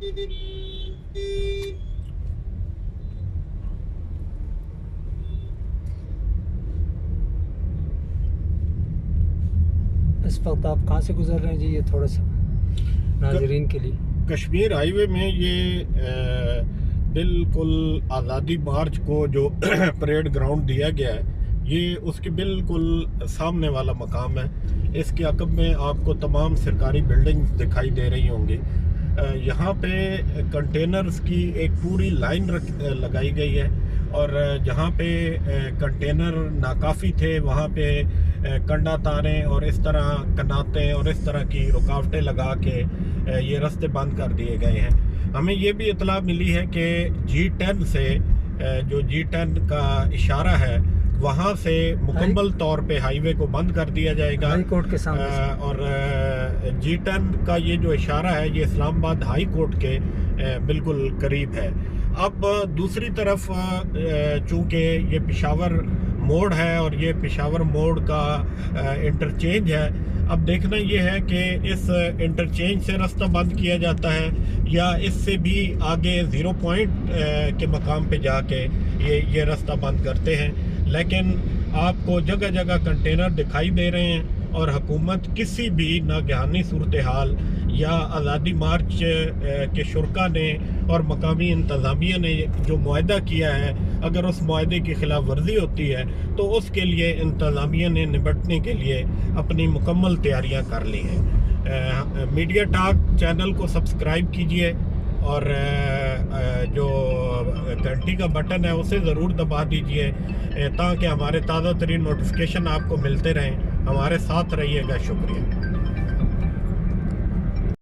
اس وقت آپ کہاں سے گزر رہے ہیں جی؟ یہ تھوڑا سا ناظرین کے لیے کشمیر ہائی وے میں یہ بالکل آزادی مارچ کو جو پریڈ گراؤنڈ دیا گیا ہے، یہ اس کے بالکل سامنے والا مقام ہے۔ اس کے عقب میں آپ کو تمام سرکاری بلڈنگز دکھائی دے رہی ہوں گی۔ یہاں پہ کنٹینرز کی ایک پوری لائن لگائی گئی ہے، اور جہاں پہ کنٹینر ناکافی تھے وہاں پہ کنڈا تاریں اور اس طرح کناتیں اور اس طرح کی رکاوٹیں لگا کے یہ راستے بند کر دیے گئے ہیں۔ ہمیں یہ بھی اطلاع ملی ہے کہ G10 سے جو G10 کا اشارہ ہے وہاں سے مکمل طور پہ ہائی وے کو بند کر دیا جائے گا، ہائی کورٹ کے سامنے اور G10 کا یہ جو اشارہ ہے یہ اسلام آباد ہائی کورٹ کے بالکل قریب ہے۔ اب دوسری طرف چونکہ یہ پشاور موڑ ہے اور یہ پشاور موڑ کا انٹرچینج ہے، اب دیکھنا یہ ہے کہ اس انٹرچینج سے راستہ بند کیا جاتا ہے یا اس سے بھی آگے 0 پوائنٹ کے مقام پہ جا کے یہ راستہ بند کرتے ہیں۔ لیکن آپ کو جگہ جگہ کنٹینر دکھائی دے رہے ہیں، اور حکومت کسی بھی ناگہانی صورتحال یا آزادی مارچ کے شرکا نے اور مقامی انتظامیہ نے جو معاہدہ کیا ہے، اگر اس معاہدے کی خلاف ورزی ہوتی ہے تو اس کے لیے انتظامیہ نے نمٹنے کے لیے اپنی مکمل تیاریاں کر لی ہیں۔ میڈیا ٹاک چینل کو سبسکرائب کیجئے، اور جو گھنٹی کا بٹن ہے اسے ضرور دبا دیجئے تاکہ ہمارے تازہ ترین نوٹیفیکیشن آپ کو ملتے رہیں۔ ہمارے ساتھ رہیے گا، شکریہ۔